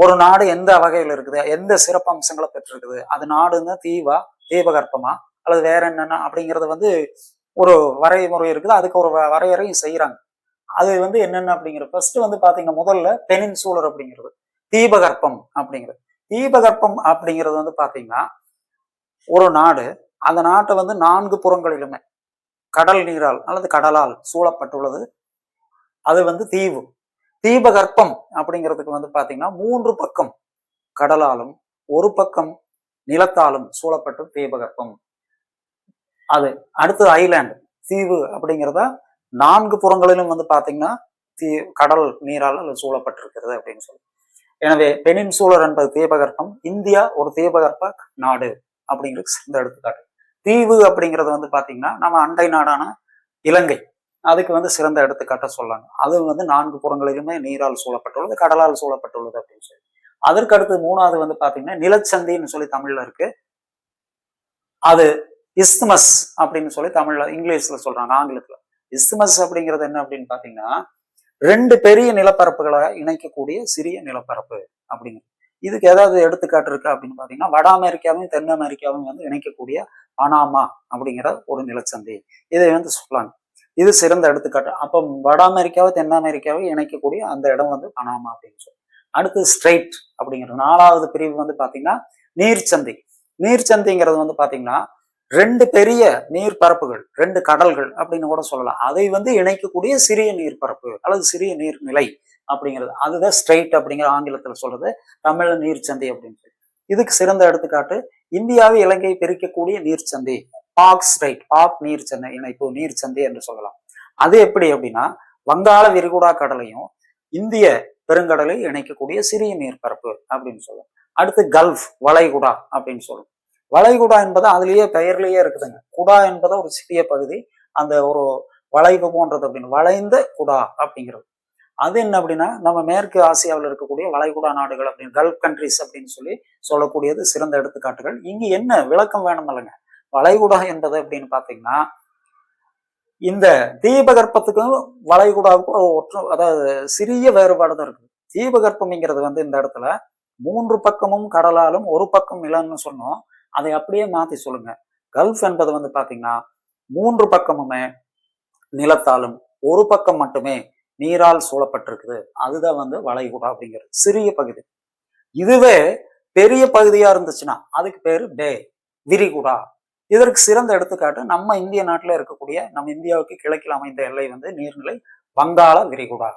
ஒரு நாடு எந்த வகையில் இருக்குது, எந்த சிறப்பு அம்சங்களை பெற்றிருக்குது, அது நாடுன்னு தீவா, தீபகற்பமா அல்லது வேற என்னன்னா அப்படிங்கிறது வந்து ஒரு வரைமுறை இருக்குது. அதுக்கு ஒரு வரையறையும் செய்யறாங்க. அது வந்து என்னென்ன அப்படிங்கிறது ஃபர்ஸ்ட் வந்து பாத்தீங்கன்னா முதல்ல பெனின்சூலர் அப்படிங்கிறது, தீபகற்பம் அப்படிங்கிறது. தீபகற்பம் அப்படிங்கிறது வந்து பாத்தீங்கன்னா ஒரு நாடு, அந்த நாட்டை வந்து 4 புறங்களிலுமே கடல் நீரால் அல்லது கடலால் சூழப்பட்டுள்ளது. அது வந்து தீவு. தீபகற்பம் அப்படிங்கிறதுக்கு வந்து பாத்தீங்கன்னா 3 பக்கம் கடலாலும் 1 பக்கம் நிலத்தாலும் சூழப்பட்ட தீபகற்பம். அது அடுத்தது ஐலாண்டு, தீவு அப்படிங்கிறத 4 புறங்களிலும் வந்து பாத்தீங்கன்னா கடல் நீரால் சூழப்பட்டிருக்கிறது அப்படின்னு சொல்லி. எனவே பெனின்சூலர் என்பது தீபகற்பம். இந்தியா ஒரு தீபகற்ப நாடு அப்படிங்கிறது சிறந்த எடுத்துக்காட்டு. தீவு அப்படிங்கிறது வந்து பாத்தீங்கன்னா நம்ம அண்டை நாடான இலங்கை, அதுக்கு வந்து சிறந்த எடுத்துக்காட்ட சொல்லலாம். அது வந்து 4 புறங்களிலுமே நீரால் சூழப்பட்டுள்ளது, கடலால் சூழப்பட்டுள்ளது அப்படின்னு சொல்லி. அதற்கு அடுத்து 3வது வந்து பாத்தீங்கன்னா நிலச்சந்தின்னு சொல்லி தமிழ்ல இருக்கு. அது இஸ்துமஸ் அப்படின்னு சொல்லி தமிழ்ல இங்கிலீஷ்ல சொல்றாங்க, ஆங்கிலத்துல. இஸ்துமஸ் அப்படிங்கிறது என்ன அப்படின்னு பாத்தீங்கன்னா 2 பெரிய நிலப்பரப்புகளை இணைக்கக்கூடிய சிறிய நிலப்பரப்பு அப்படிங்கிறது. இதுக்கு ஏதாவது எடுத்துக்காட்டு இருக்கு அப்படின்னு பாத்தீங்கன்னா வட அமெரிக்காவையும் தென் அமெரிக்காவையும் வந்து இணைக்கக்கூடிய பனாமா அப்படிங்கிற ஒரு நிலச்சந்தி, இதை வந்து சொல்லலாம். இது சிறந்த எடுத்துக்காட்டு. அப்போ வட அமெரிக்காவை தென் அமெரிக்காவை இணைக்கக்கூடிய அந்த இடம் வந்து பனாமா அப்படின்னு சொல்லி. அடுத்து ஸ்ட்ரெயிட் அப்படிங்கிற 4வது பிரிவு வந்து பாத்தீங்கன்னா நீர்ச்சந்தி. நீர்ச்சந்திங்கிறது வந்து பாத்தீங்கன்னா 2 பெரிய நீர்பரப்புகள், 2 கடல்கள் அப்படின்னு கூட சொல்லலாம், அதை வந்து இணைக்கக்கூடிய சிறிய நீர்பரப்பு அல்லது சிறிய நீர்நிலை அப்படிங்கிறது. அதுதான் ஸ்ட்ரெயிட் அப்படிங்கிற ஆங்கிலத்துல சொல்றது, தமிழ்ல நீர்ச்சந்தி அப்படின்னு சொல்லி. இதுக்கு சிறந்த எடுத்துக்காட்டு இந்தியாவை இலங்கை பிரிக்கக்கூடிய நீர்ச்சந்தி, பாக் ஸ்ட்ரெயிட், பாக் நீர்ச்சந்தி இணைப்பு நீர்ச்சந்தி என்று சொல்லலாம். அது எப்படி அப்படின்னா வங்காள விரிகுடா கடலையும் இந்திய பெருங்கடலை இணைக்கக்கூடிய சிறிய நீர்பரப்பு அப்படின்னு சொல்லலாம். அடுத்து கல்ஃப், வளைகுடா அப்படின்னு சொல்லுவோம். வளைகுடா என்பது அதுலயே பெயர்லயே இருக்குதுங்க. குடா என்பது ஒரு சிறிய பகுதி, அந்த ஒரு வளைவு போன்றது அப்படின்னு, வளைந்த குடா அப்படிங்கிறது. அது என்ன அப்படின்னா நம்ம மேற்கு ஆசியாவில் இருக்கக்கூடிய வளைகுடா நாடுகள் அப்படின்னு, கல்ஃப் கண்ட்ரிஸ் அப்படின்னு சொல்லி சொல்லக்கூடியது சிறந்த எடுத்துக்காட்டுகள். இங்க என்ன விளக்கம் வேணும் இல்லைங்க. வளைகுடா என்பது அப்படின்னு பாத்தீங்கன்னா இந்த தீபகற்பத்துக்கும் வளைகுடாவுக்கும் அதாவது சிறிய வேறுபாடு தான் இருக்குது. தீபகற்பம்ங்கிறது வந்து இந்த இடத்துல 3 பக்கமும் கடலாலும் 1 பக்கம் நிலம்னு சொன்னோம். அதை அப்படியே மாத்தி சொல்லுங்க. கல்ஃப் என்பது வந்து பாத்தீங்கன்னா 3 பக்கமுமே நிலத்தாலும் 1 பக்கம் மட்டுமே நீரால் சூழப்பட்டிருக்குது. அதுதான் வந்து வளைகுடா அப்படிங்கிறது, சிறிய பகுதி. இதுவே பெரிய பகுதியா இருந்துச்சுன்னா அதுக்கு பேரு பே, விரிகுடா. இதற்கு சிறந்த எடுத்துக்காட்டு நம்ம இந்திய நாட்டுல இருக்கக்கூடிய, நம்ம இந்தியாவுக்கு கிழக்கில் அமைந்த எல்லை வந்து நீர்நிலை வங்காள விரிகுடா.